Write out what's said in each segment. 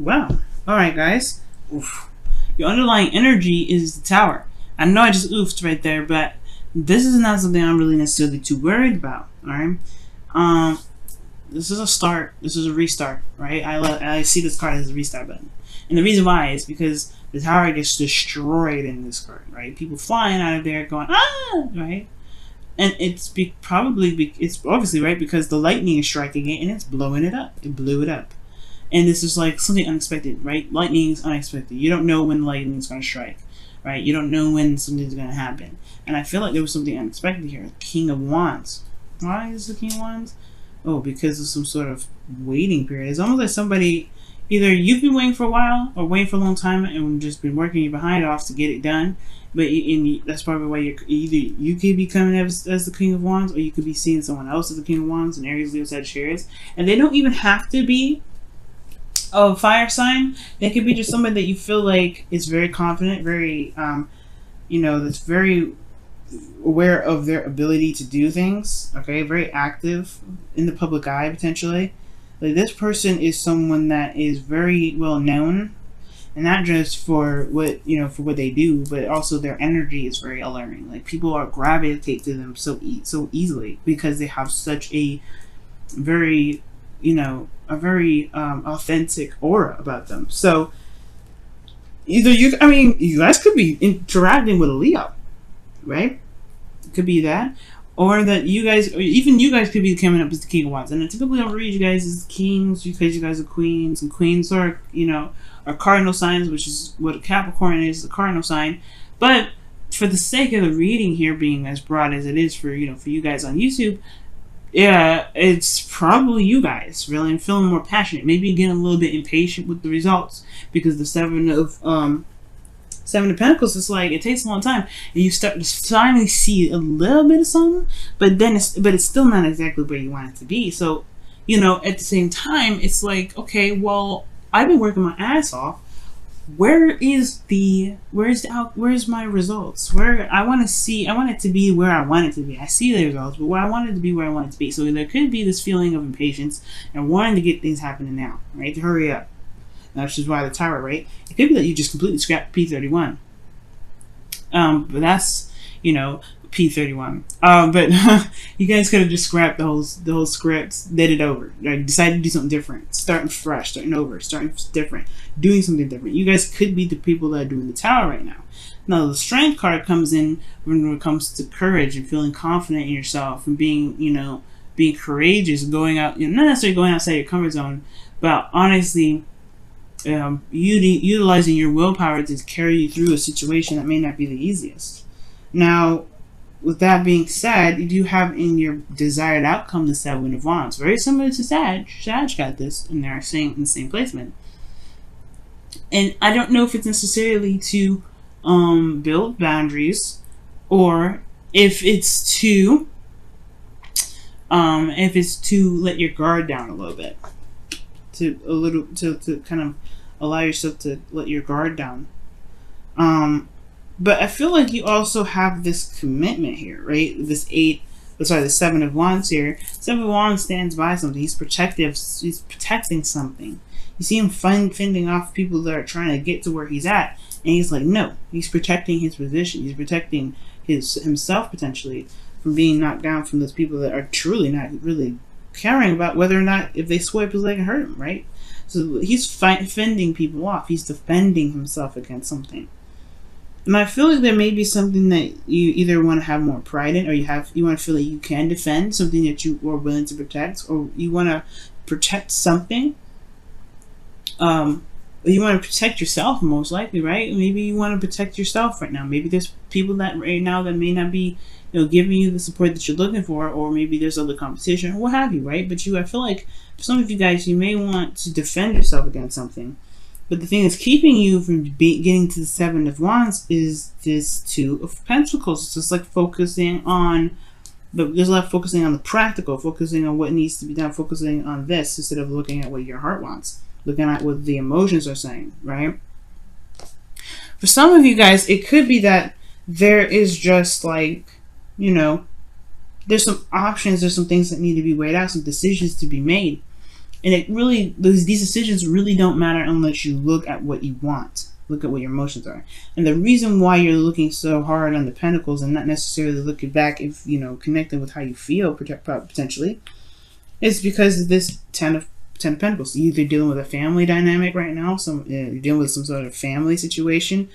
Wow. All right, guys. Oof. Your underlying energy is the Tower. I know I just oofed right there, but this is not something I'm really necessarily too worried about. All right. Um, this is a start. This is a restart, right? I see this card as a restart button, and the reason why is because the Tower gets destroyed in this card, right? People flying out of there going right, and it's obviously right because the lightning is striking it and it's blowing it up. It blew it up. And this is like something unexpected, right? Lightning is unexpected. You don't know when lightning is going to strike, right? You don't know when something's going to happen. And I feel like there was something unexpected here. King of Wands. Why is the King of Wands? Oh, because of some sort of waiting period. It's almost like somebody, either you've been waiting for a while or waiting for a long time and just been working your behind off to get it done. But that's probably why you could be coming as the King of Wands, or you could be seeing someone else as the King of Wands, and Aries, Leo, Sagittarius. And they don't even have to be a fire sign. They could be just somebody that you feel like is very confident, very that's very aware of their ability to do things, okay, very active in the public eye potentially. Like, this person is someone that is very well known, and not just for what they do, but also their energy is very alluring. Like, people are gravitate to them so easily because they have such a very authentic aura about them. So you guys could be interacting with a Leo, right? It could be that, or that you guys, or even you guys could be coming up as the King of Wands. And I typically don't read you guys as kings because you guys are queens, and queens are are cardinal signs, which is what a Capricorn is, a cardinal sign. But for the sake of the reading here being as broad as it is for you guys on YouTube, yeah, it's probably you guys really feeling more passionate, maybe getting a little bit impatient with the results, because the Seven of Pentacles is like, it takes a long time, and you start to finally see a little bit of something, but it's still not exactly where you want it to be. So at the same time, it's like, okay, well, I've been working my ass off. Where's my results? I want it to be where I want it to be. I see the results, but I want it to be where I want it to be. So there could be this feeling of impatience and wanting to get things happening now, right? To hurry up. Which is why the Tower, right? It could be that you just completely scrapped P31. But that's, P31. But you guys could have just scrapped the whole script, did it over, like, decided to do something different, starting fresh, starting over, starting different, doing something different. You guys could be the people that are doing the Tower right now. Now, the Strength card comes in when it comes to courage and feeling confident in yourself and being courageous, going out, not necessarily going outside your comfort zone, but honestly, utilizing your willpower to carry you through a situation that may not be the easiest. Now, with that being said, you do have in your desired outcome the Seven of Wands. Very similar to Sag. Sag got this in there, in the same placement. And I don't know if it's necessarily to build boundaries, or if it's to let your guard down a little bit. To kind of allow yourself to let your guard down. But I feel like you also have this commitment here, right? The Seven of Wands here. Seven of Wands stands by something. He's protective. He's protecting something. You see him fending off people that are trying to get to where he's at, and he's like, no. He's protecting his position. He's protecting himself potentially from being knocked down from those people that are truly not really caring about whether or not, if they swipe his leg and hurt him, right? So he's fending people off. He's defending himself against something. And I feel like there may be something that you either want to have more pride in, or you want to feel like you can defend something that you are willing to protect, or you want to protect something. You want to protect yourself, most likely, right? Maybe you want to protect yourself right now. Maybe there's people that right now that may not be, giving you the support that you're looking for, or maybe there's other competition, or what have you, right? But I feel like for some of you guys, you may want to defend yourself against something. But the thing that's keeping you from getting to the Seven of Wands is this Two of Pentacles. It's just like focusing on there's a lot of focusing on the practical, focusing on what needs to be done, focusing on this instead of looking at what your heart wants, looking at what the emotions are saying, right? For some of you guys, it could be that there is just like, there's some options, there's some things that need to be weighed out, some decisions to be made. And it really, these decisions really don't matter unless you look at what you want. Look at what your emotions are. And the reason why you're looking so hard on the Pentacles and not necessarily looking back, if connecting with how you feel potentially, is because of this Ten of Pentacles. You're either dealing with a family dynamic right now, you're dealing with some sort of family situation,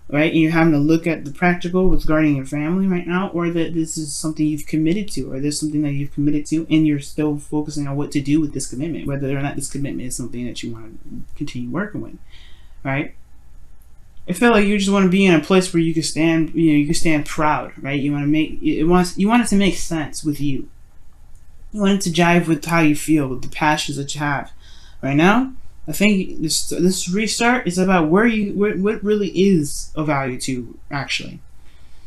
right? And you're having to look at the practical regarding your family right now, or that this is something you've committed to, or there's something that you've committed to, and you're still focusing on what to do with this commitment, whether or not this commitment is something that you want to continue working with, right? I feel like you just want to be in a place where you can stand, you can stand proud, right? You want it to make sense with you. You want it to jive with how you feel, with the passions that you have. Right now, I think this restart is about what really is of value to you, actually.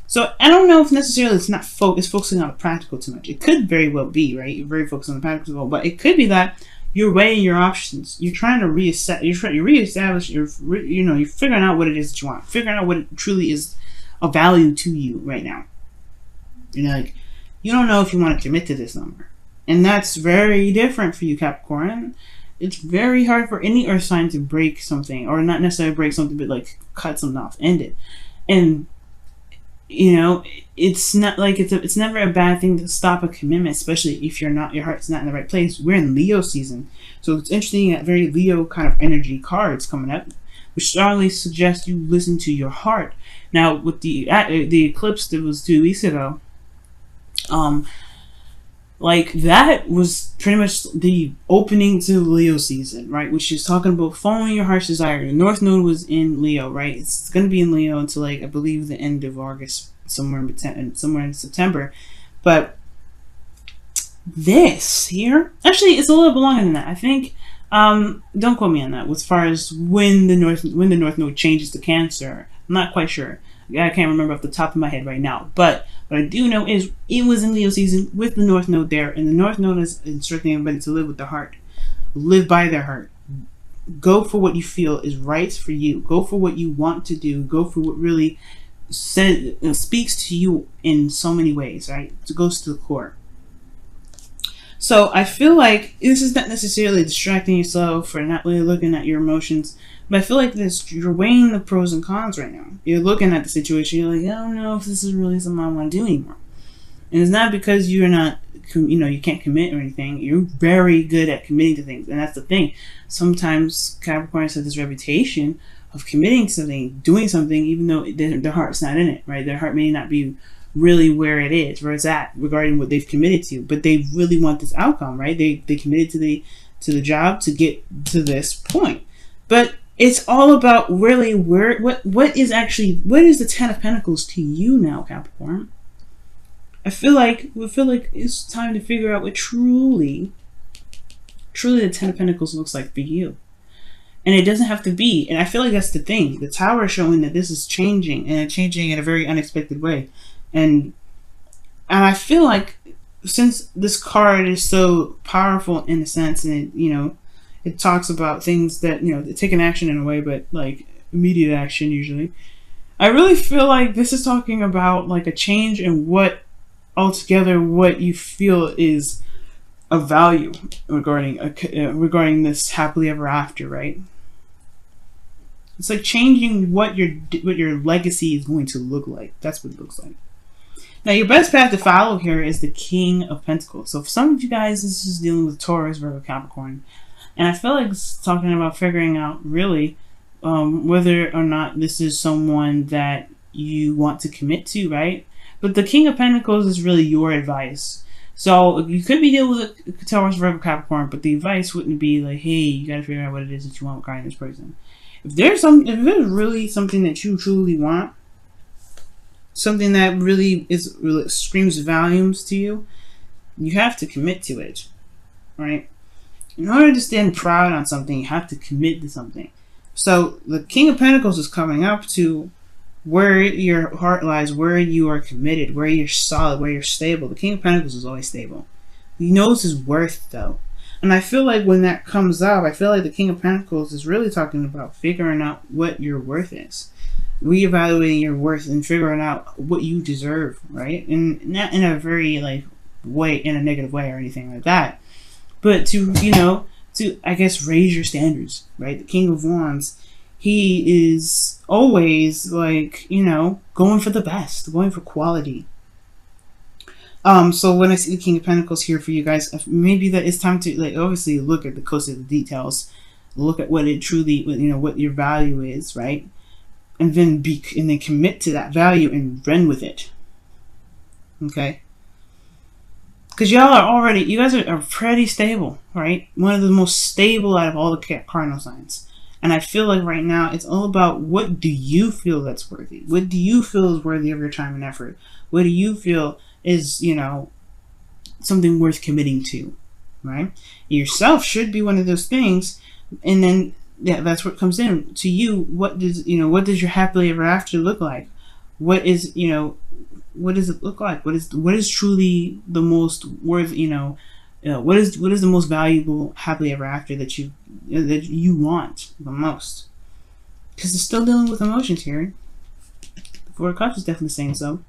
So I don't know if necessarily it's focusing on the practical too much. It could very well be, right? You're very focused on the practical, but it could be that you're weighing your options. You're trying to reestablish. You're figuring out what it is that you want. Figuring out what it truly is of value to you right now. You're like, you don't know if you want to commit to this number. And that's very different for you, Capricorn. It's very hard for any earth sign to break something, or not necessarily break something, but like cut something off, end it. And it's not like it's never a bad thing to stop a commitment, especially if your heart's not in the right place. We're in Leo season, so it's interesting that very Leo kind of energy cards coming up, which strongly suggests you listen to your heart. Now, with the eclipse that was 2 weeks ago, like that was pretty much the opening to Leo season, right? Which is talking about following your heart's desire. The North Node was in Leo, right? It's going to be in Leo until like I believe the end of August, somewhere in September. But this here, actually, it's a little bit longer than that. I think. Don't quote me on that. As far as when the North Node changes to Cancer, I'm not quite sure. I can't remember off the top of my head right now, but what I do know is it was in Leo season with the North Node there, and the North Node is instructing everybody to live with their heart, live by their heart, go for what you feel is right for you, go for what you want to do, go for what really speaks to you in so many ways, right? It goes to the core. So I feel like this is not necessarily distracting yourself or not really looking at your emotions. But I feel like you're weighing the pros and cons right now. You're looking at the situation. You're like, I don't know if this is really something I want to do anymore. And it's not because you're not, you can't commit or anything. You're very good at committing to things. And that's the thing. Sometimes Capricorns have this reputation of committing to something, doing something, even though their heart's not in it, right? Their heart may not be really where it's at regarding what they've committed to. But they really want this outcome, right? They committed to the job to get to this point. But it's all about really what is the Ten of Pentacles to you now, Capricorn? I feel like it's time to figure out what truly the Ten of Pentacles looks like for you. And it doesn't have to be, and I feel like that's the thing. The Tower is showing that this is changing, and it's changing in a very unexpected way. And I feel like since this card is so powerful in a sense, and it talks about things that, taking action in a way, but like immediate action usually. I really feel like this is talking about like a change in what you feel is of value regarding this happily ever after, right? It's like changing what your legacy is going to look like. That's what it looks like. Now, your best path to follow here is the King of Pentacles. So for some of you guys, this is dealing with Taurus, Virgo, Capricorn. And I feel like it's talking about figuring out really whether or not this is someone that you want to commit to, right? But the King of Pentacles is really your advice. So you could be dealing with Taurus, Virgo, Capricorn, but the advice wouldn't be like, hey, you got to figure out what it is that you want regarding this person. If there's really something that you truly want, something that really screams volumes to you, you have to commit to it, right? In order to stand proud on something, you have to commit to something. So the King of Pentacles is coming up to where your heart lies, where you are committed, where you're solid, where you're stable. The King of Pentacles is always stable. He knows his worth, though. And I feel like when that comes up, I feel like the King of Pentacles is really talking about figuring out what your worth is. Reevaluating your worth and figuring out what you deserve, right? And not in a very, way, in a negative way or anything like that. But to to, I guess, raise your standards, right? The King of Wands, he is always like, you know, going for the best, going for quality. So when I see the King of Pentacles here for you guys, maybe that it's time to, like, obviously look at the closer the details, look at what it truly, you know, what your value is, right? And then commit to that value and run with it. Okay? Because y'all are already, you guys are pretty stable, right? One of the most stable out of all the cardinal signs. And I feel like right now it's all about, what do you feel that's worthy? What do you feel is worthy of your time and effort? What do you feel is, you know, something worth committing to, right? Yourself should be one of those things. And then, yeah, that's what comes in to you. What does, you know, what does your happily ever after look like? What is, you know, what does it look like? What is truly the most worth, you know, what is the most valuable happily ever after that you want the most? Because it's still dealing with emotions here. The Four of Cups is definitely saying so.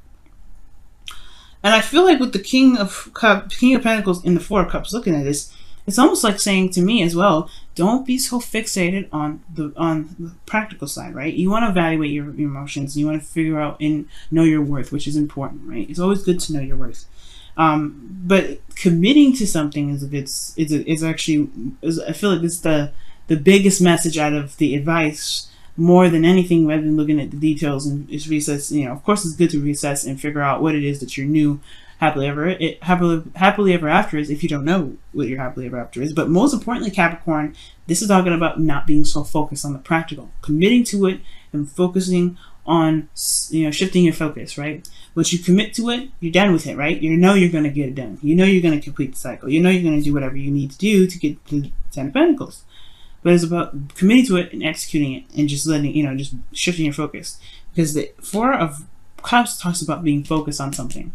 And I feel like with the King of Pentacles and the Four of Cups looking at this, it's almost like saying to me as well, don't be so fixated on the practical side, right? You want to evaluate your emotions. You want to figure out and know your worth, which is important, right? It's always good to know your worth. But committing to something is actually, I feel like it's the biggest message out of the advice, more than anything, rather than looking at the details and just recess. You know, of course, it's good to recess and figure out what it is that your new happily ever after is, if you don't know what your happily ever after is. But most importantly, Capricorn, this is talking about not being so focused on the practical, committing to it and focusing on, you know, shifting your focus, right? Once you commit to it, you're done with it, right? You know you're going to get it done. You know you're going to complete the cycle. You know you're going to do whatever you need to do to get to the Ten of Pentacles. But it's about committing to it and executing it and just letting, you know, just shifting your focus. Because the Four of Cups talks about being focused on something.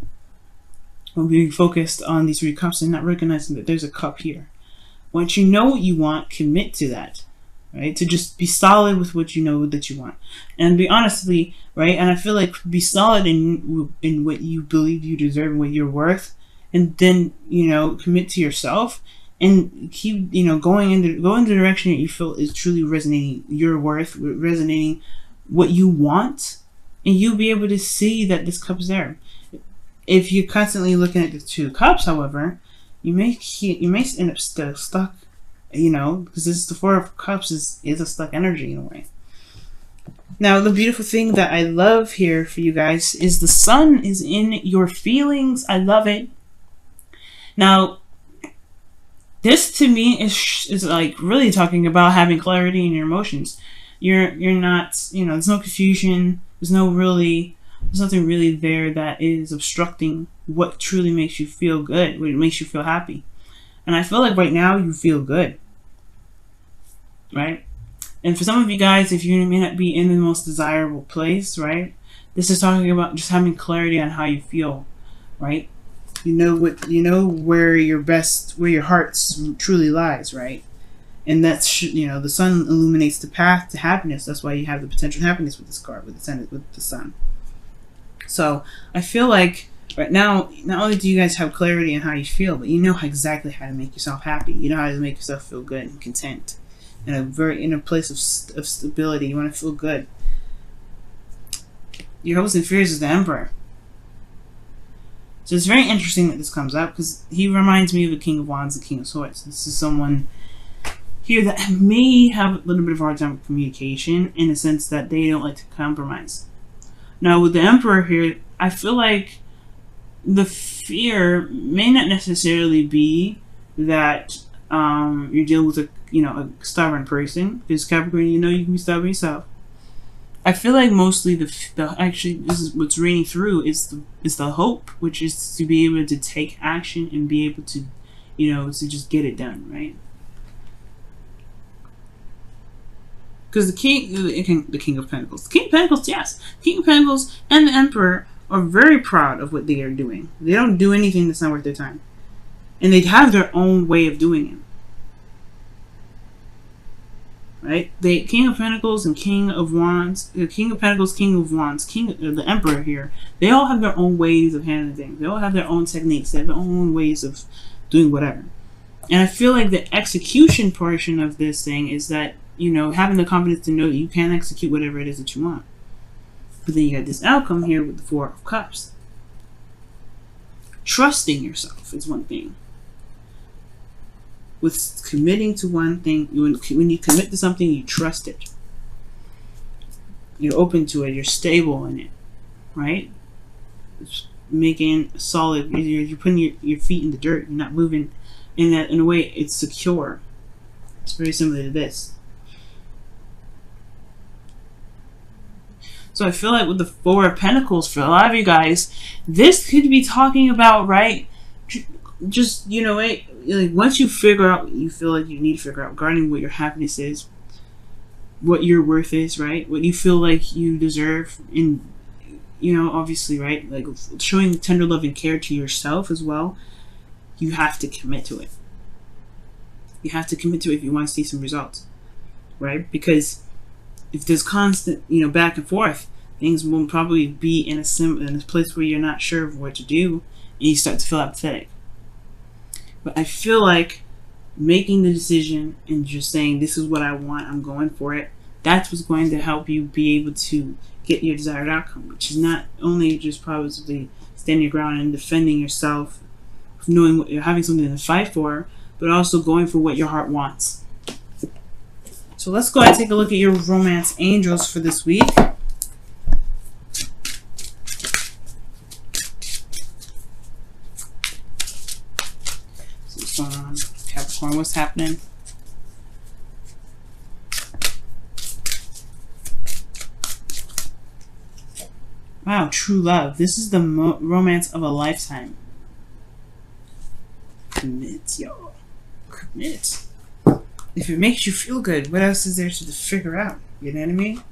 Or being focused on these 3 cups and not recognizing that there's a cup here. Once you know what you want, commit to that. Right? To just be solid with what you know that you want. And be honestly, right? And I feel like be solid in what you believe you deserve and what you're worth. And then, you know, commit to yourself. And keep, you know, go in the direction that you feel is truly resonating your worth, resonating what you want, and you'll be able to see that this cup's there. If you're constantly looking at the 2 cups, however, you may end up still stuck, you know, because this is the Four of Cups is a stuck energy in a way. Now, the beautiful thing that I love here for you guys is the sun is in your feelings. I love it. Now, this to me is like really talking about having clarity in your emotions. You're not, you know, there's no confusion. There's nothing really there that is obstructing what truly makes you feel good, what makes you feel happy. And I feel like right now you feel good, right? And for some of you guys, if you may not be in the most desirable place, right? This is talking about just having clarity on how you feel, right? You know where your heart truly lies, right? And that's, you know, the sun illuminates the path to happiness. That's why you have the potential happiness with this card, with the sun. So I feel like right now, not only do you guys have clarity on how you feel, but you know exactly how to make yourself happy. You know how to make yourself feel good and content, in a place of stability. You want to feel good. Your hopes and fears is the Emperor. So it's very interesting that this comes up, because he reminds me of the King of Wands and King of Swords. This is someone here that may have a little bit of a hard time with communication, in the sense that they don't like to compromise. Now with the Emperor here, I feel like the fear may not necessarily be that you're dealing with a stubborn person, because Capricorn, you know you can be stubborn yourself. I feel like mostly actually this is what's reading through is the hope, which is to be able to take action and be able to, you know, to just get it done, right? Because the King of Pentacles, yes, the King of Pentacles and the Emperor are very proud of what they are doing. They don't do anything that's not worth their time, and they have their own way of doing it. Right? The King of Pentacles and King of Wands, the King of Pentacles, King of Wands, the Emperor here, they all have their own ways of handling things. They all have their own techniques. They have their own ways of doing whatever. And I feel like the execution portion of this thing is that, you know, having the confidence to know that you can execute whatever it is that you want. But then you got this outcome here with the Four of Cups. Trusting yourself is one thing. With committing to one thing, when you commit to something, you trust it. You're open to it. You're stable in it, right? It's making a solid. You're putting your feet in the dirt. You're not moving in a way. It's secure. It's very similar to this. So I feel like with the Four of Pentacles, for a lot of you guys, this could be talking about, right? Just, you know, like once you figure out what you feel like you need to figure out regarding what your happiness is, what your worth is, right? What you feel like you deserve, and, you know, obviously, right? Like showing tender love and care to yourself as well. You have to commit to it. You have to commit to it if you want to see some results, right? Because if there's constant, you know, back and forth, things will probably be in a place where you're not sure of what to do, and you start to feel apathetic. But I feel like making the decision and just saying, this is what I want, I'm going for it, that's what's going to help you be able to get your desired outcome, which is not only just probably standing your ground and defending yourself, knowing what you're having something to fight for, but also going for what your heart wants. So let's go ahead and take a look at your romance angels for this week. So what's going on, Capricorn? What's happening? Wow, true love. This is the romance of a lifetime. Commit, y'all. Commit. If it makes you feel good, what else is there to figure out? You know what I mean?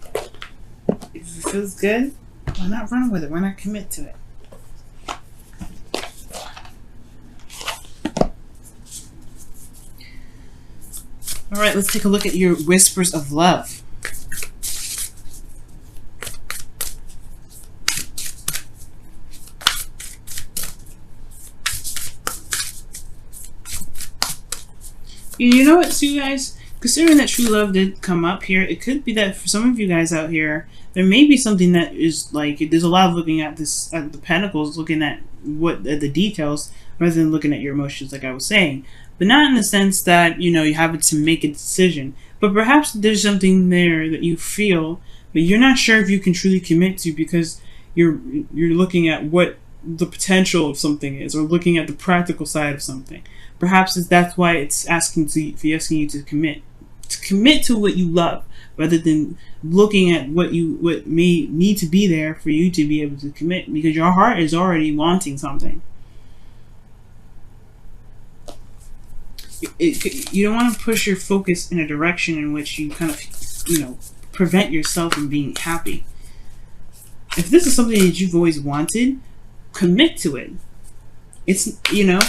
If it feels good, why not run with it? Why not commit to it? Alright, let's take a look at your whispers of love. You know what, you guys? Considering that true love did come up here, it could be that for some of you guys out here, there may be something that is like, there's a lot of looking at this, at the pentacles, looking at what the details, rather than looking at your emotions, like I was saying. But not in the sense that, you know, you have to make a decision. But perhaps there's something there that you feel, but you're not sure if you can truly commit to, because you're looking at what the potential of something is, or looking at the practical side of something. Perhaps that's why it's asking you to commit to what you love, rather than looking at what may need to be there for you to be able to commit, because your heart is already wanting something. You don't want to push your focus in a direction in which you kind of, you know, prevent yourself from being happy. If this is something that you've always wanted, commit to it. It's, you know,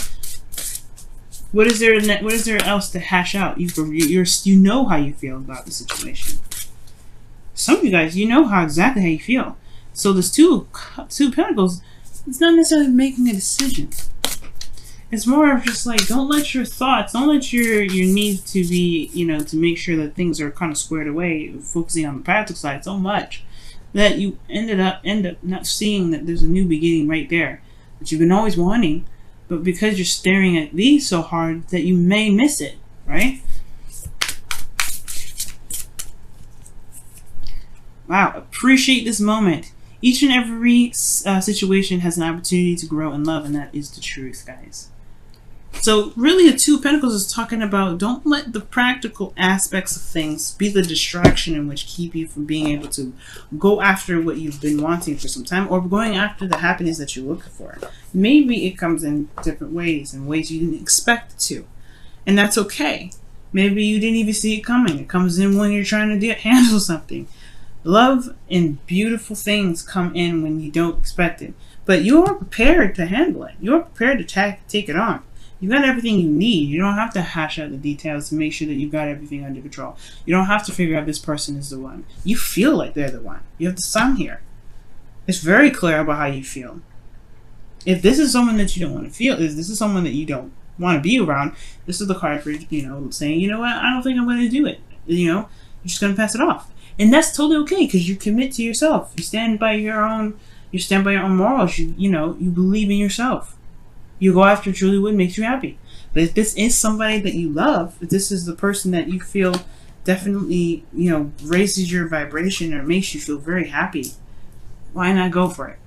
what is there else to hash out? You know how you feel about the situation. Some of you guys, you know exactly how you feel. So this two pentacles, it's not necessarily making a decision. It's more of just like, don't let your thoughts, don't let your need to be, you know, to make sure that things are kind of squared away, focusing on the practical side so much that you end up not seeing that there's a new beginning right there that you've been always wanting. But because you're staring at these so hard that you may miss it, right? Wow, appreciate this moment. Each and every situation has an opportunity to grow in love, and that is the truth, guys. So really, the Two of Pentacles is talking about, don't let the practical aspects of things be the distraction in which keep you from being able to go after what you've been wanting for some time, or going after the happiness that you're looking for. Maybe it comes in different ways, in ways you didn't expect it to. And that's okay. Maybe you didn't even see it coming. It comes in when you're trying to handle something. Love and beautiful things come in when you don't expect it. But you are prepared to handle it. You are prepared to take it on. You got everything you need. You don't have to hash out the details to make sure that you got everything under control. You don't have to figure out this person is the one. You feel like they're the one. You have the sun here. It's very clear about how you feel. If this is someone that you don't want to feel, if this is someone that you don't want to be around, this is the card for, saying, you know what, I don't think I'm going to do it. You're just going to pass it off. And that's totally okay, because you commit to yourself. You stand by your own morals. You believe in yourself. You go after truly what makes you happy. But if this is somebody that you love, if this is the person that you feel definitely, raises your vibration or makes you feel very happy, why not go for it?